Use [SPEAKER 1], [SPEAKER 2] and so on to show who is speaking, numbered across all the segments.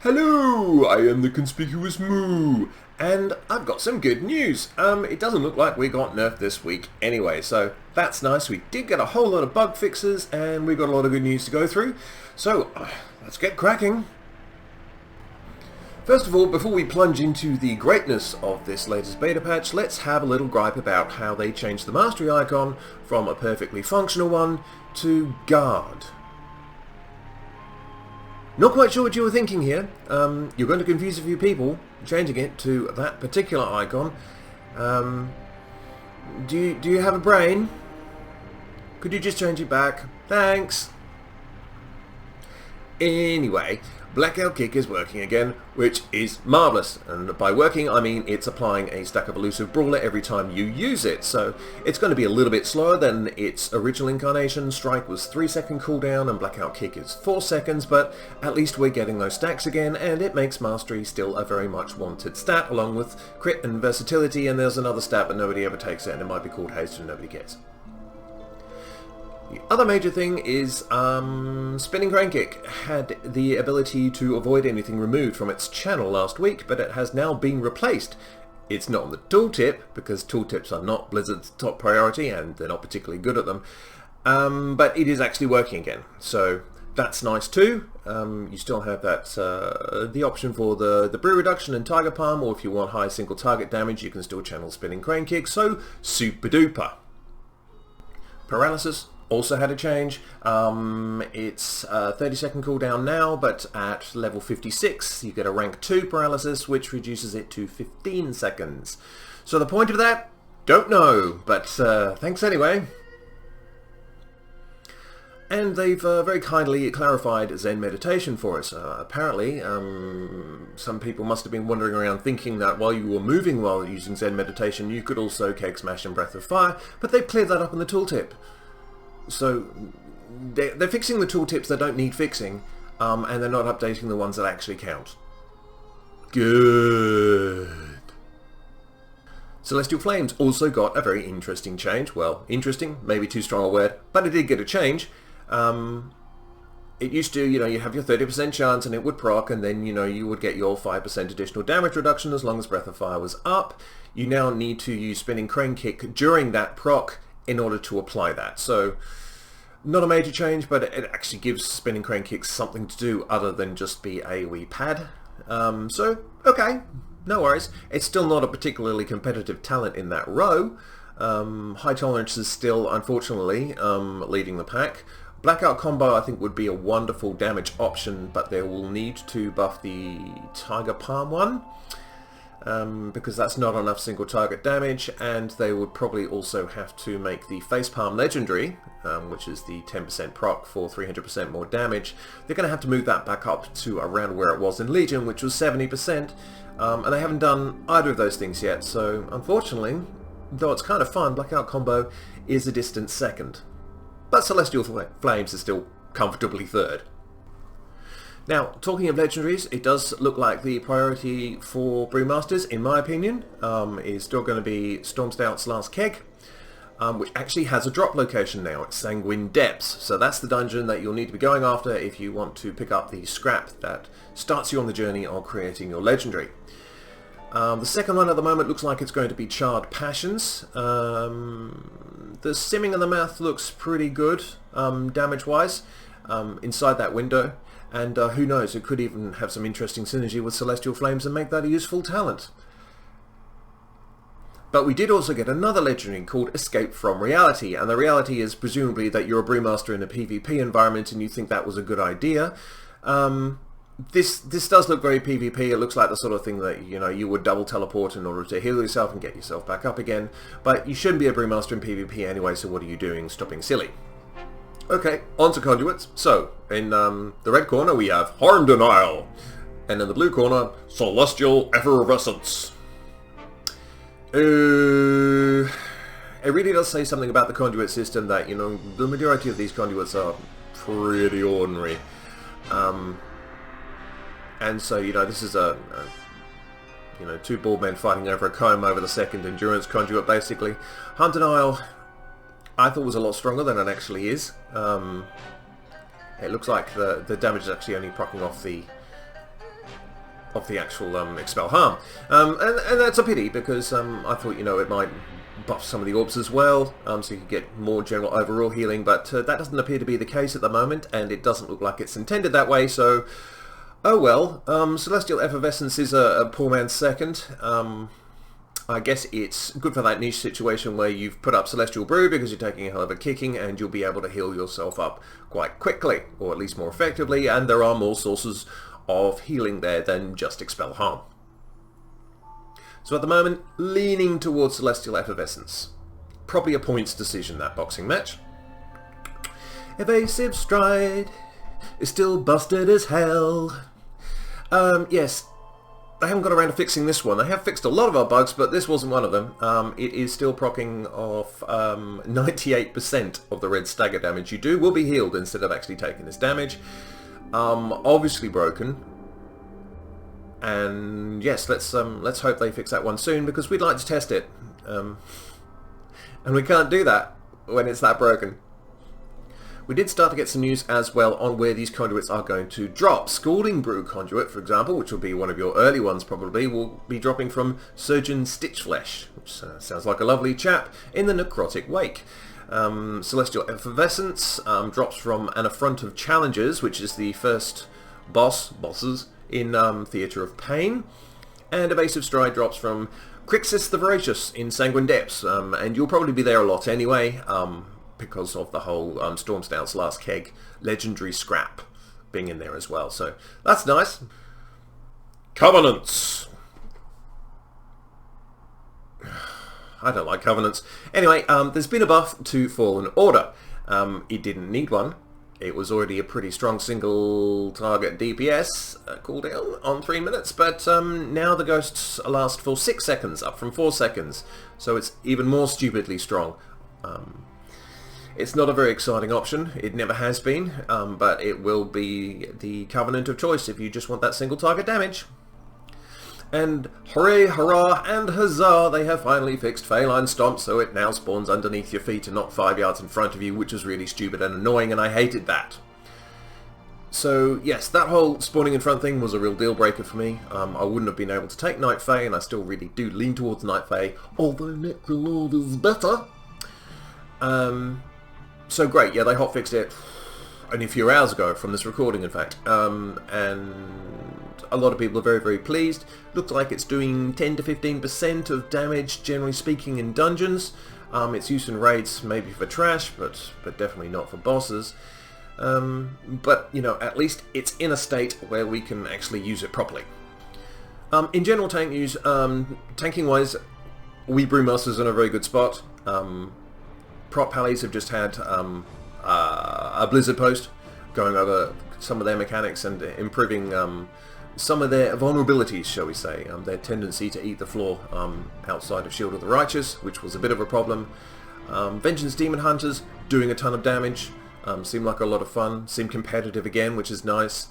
[SPEAKER 1] Hello, I am the conspicuous Moo, and I've got some good news. It doesn't look like we got nerfed this week anyway, so that's nice. We did get a whole lot of bug fixes, and we got a lot of good news to go through. So, let's get cracking. First of all, before we plunge into the greatness of this latest beta patch, let's have a little gripe about how they changed the mastery icon from a perfectly functional one to guard. Not quite sure what you were thinking here. You're going to confuse a few people changing it to that particular icon. Do you have a brain? Could you just change it back? Thanks. Anyway, Blackout Kick is working again, which is marvellous. And by working, I mean it's applying a stack of elusive brawler every time you use it. So it's going to be a little bit slower than its original incarnation. Strike was 3-second cooldown and Blackout Kick is 4 seconds, but at least we're getting those stacks again, and it makes Mastery still a very much wanted stat, along with crit and versatility, and there's another stat but nobody ever takes it, and it might be called haste and nobody cares. The other major thing is Spinning Crane Kick had the ability to avoid anything removed from its channel last week, but it has now been replaced. It's not on the tooltip, because tooltips are not Blizzard's top priority and they're not particularly good at them, but it is actually working again, so that's nice too. You still have that the option for the brew reduction and tiger palm, or if you want high single target damage you can still channel Spinning Crane Kick, so super duper. Paralysis also had a change. It's 30-second cooldown now, but at level 56 you get a rank 2 paralysis, which reduces it to 15 seconds. So the point of that? Don't know, but thanks anyway. And they've very kindly clarified Zen meditation for us. Apparently, some people must have been wandering around thinking that while you were moving while using Zen meditation you could also Keg Smash and Breath of Fire, but they've cleared that up in the tooltip. So they're fixing the tooltips that don't need fixing, and they're not updating the ones that actually count. Good. Celestial Flames also got a very interesting change. Well, interesting, maybe too strong a word, but it did get a change. It used to, you have your 30% chance and it would proc, and then, you would get your 5% additional damage reduction as long as Breath of Fire was up. You now need to use Spinning Crane Kick during that proc in order to apply that. So, not a major change, but it actually gives Spinning Crane Kicks something to do other than just be a wee pad. So, okay, no worries. It's still not a particularly competitive talent in that row. High Tolerance is still, unfortunately, leading the pack. Blackout combo I think would be a wonderful damage option, but they will need to buff the Tiger Palm one, because that's not enough single target damage, and they would probably also have to make the Facepalm legendary, which is the 10% proc for 300% more damage. They're going to have to move that back up to around where it was in Legion, which was 70%, and they haven't done either of those things yet, so unfortunately, though it's kind of fun, Blackout combo is a distant second. But Celestial Flames is still comfortably third. Now, talking of legendaries, it does look like the priority for Brewmasters, in my opinion, is still going to be Stormstout's Last Keg, which actually has a drop location now. It's Sanguine Depths, so that's the dungeon that you'll need to be going after if you want to pick up the scrap that starts you on the journey of creating your legendary. The second one at the moment looks like it's going to be Charred Passions. The simming and the math looks pretty good, damage-wise, inside that window. And who knows, it could even have some interesting synergy with Celestial Flames and make that a useful talent. But we did also get another legendary called Escape from Reality, and the reality is presumably that you're a Brewmaster in a PvP environment and you think that was a good idea. This does look very PvP. It looks like the sort of thing that you would double teleport in order to heal yourself and get yourself back up again, but you shouldn't be a Brewmaster in PvP anyway, so what are you doing stopping silly? Okay, on to conduits. So, in the red corner we have Harm Denial, and in the blue corner, Celestial Effervescence. It really does say something about the conduit system that, the majority of these conduits are pretty ordinary. And so, this is two bald men fighting over a comb over the second endurance conduit, basically. Harm Denial, I thought was a lot stronger than it actually is. It looks like the damage is actually only proccing off the of the actual expel harm. And that's a pity, because I thought, you know, it might buff some of the orbs as well, so you could get more general overall healing, but that doesn't appear to be the case at the moment, and it doesn't look like it's intended that way, so oh well. Celestial Effervescence is a poor man's second. I guess it's good for that niche situation where you've put up Celestial Brew because you're taking a hell of a kicking, and you'll be able to heal yourself up quite quickly, or at least more effectively, and there are more sources of healing there than just expel harm. So at the moment, leaning towards Celestial Effervescence. Probably a points decision, that boxing match. Evasive Stride is still busted as hell. Yes, they haven't got around to fixing this one. They have fixed a lot of our bugs, but this wasn't one of them. It is still proccing off 98% of the red stagger damage you do will be healed instead of actually taking this damage. Obviously broken. And yes, let's hope they fix that one soon, because we'd like to test it. And we can't do that when it's that broken. We did start to get some news as well on where these conduits are going to drop. Scalding Brew conduit, for example, which will be one of your early ones probably, will be dropping from Surgeon Stitchflesh, which sounds like a lovely chap, in the Necrotic Wake. Celestial Effervescence drops from an Affront of Challengers, which is the first bosses in Theatre of Pain. And Evasive Stride drops from Crixus the Voracious in Sanguine Depths, and you'll probably be there a lot anyway, because of the whole Stormstout's Last Keg legendary scrap being in there as well. So that's nice. Covenants. I don't like Covenants. Anyway, there's been a buff to Fallen Order. It didn't need one. It was already a pretty strong single target DPS cooldown on 3 minutes, but now the ghosts last for 6 seconds, up from 4 seconds. So it's even more stupidly strong. It's not a very exciting option, it never has been, but it will be the Covenant of choice if you just want that single target damage. And hooray, hurrah, and huzzah, they have finally fixed Feline Stomp, so it now spawns underneath your feet and not 5 yards in front of you, which is really stupid and annoying, and I hated that. So yes, that whole spawning in front thing was a real deal breaker for me. I wouldn't have been able to take Night Fae, and I still really do lean towards Night Fae, although Necrolord is better. So great, yeah, they hotfixed it only a few hours ago from this recording, in fact, and a lot of people are very, very pleased. Looks like it's doing 10 to 15% of damage, generally speaking, in dungeons. Its use in raids maybe for trash, but definitely not for bosses. But, you know, at least it's in a state where we can actually use it properly. In general tank news, tanking-wise, we Brewmasters are in a very good spot. Prop Pallies have just had a Blizzard post going over some of their mechanics and improving some of their vulnerabilities, shall we say, their tendency to eat the floor outside of Shield of the Righteous, which was a bit of a problem. Vengeance Demon Hunters doing a ton of damage, seem like a lot of fun, seem competitive again, which is nice.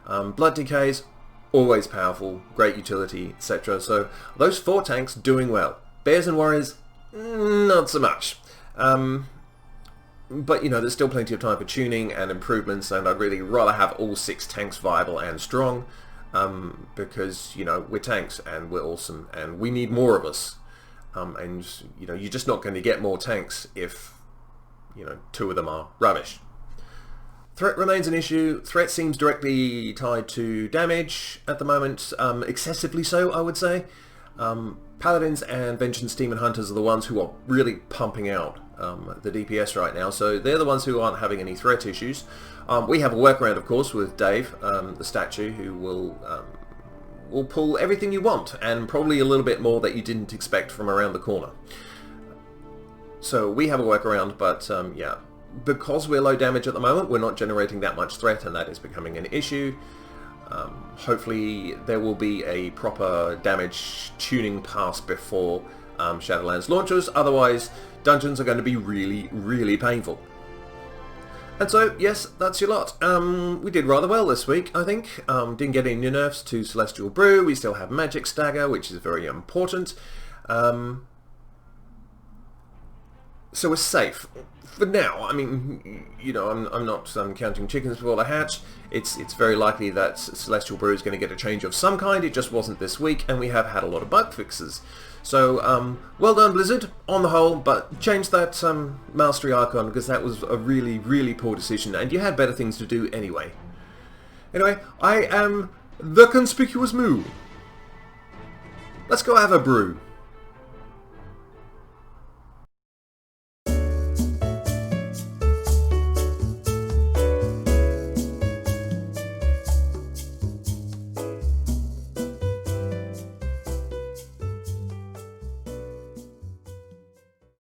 [SPEAKER 1] Blood Decays, always powerful, great utility, etc. So those 4 tanks doing well. Bears and Warriors, not so much. But, you know, there's still plenty of time for tuning and improvements, and I'd really rather have all 6 tanks viable and strong, because, you know, we're tanks and we're awesome and we need more of us. And, you know, you're just not going to get more tanks if, you know, 2 of them are rubbish. Threat remains an issue. Threat seems directly tied to damage at the moment, excessively so, I would say. Paladins and Vengeance Demon Hunters are the ones who are really pumping out the DPS right now, so they're the ones who aren't having any threat issues. We have a workaround, of course, with Dave, the statue, who will pull everything you want, and probably a little bit more that you didn't expect from around the corner. So we have a workaround, but yeah, because we're low damage at the moment, we're not generating that much threat, and that is becoming an issue. Hopefully there will be a proper damage tuning pass before Shadowlands launches, otherwise dungeons are going to be really, really painful. And so, yes, that's your lot. We did rather well this week, I think. Didn't get any nerfs to Celestial Brew. We still have Magic Stagger, which is very important. so we're safe. For now, I mean, you know, I'm not counting chickens before they hatch. It's very likely that Celestial Brew is going to get a change of some kind. It just wasn't this week, and we have had a lot of bug fixes. So, well done, Blizzard, on the whole, but change that mastery icon, because that was a really, really poor decision, and you had better things to do anyway. Anyway, I am the Conspicuous Moo. Let's go have a brew.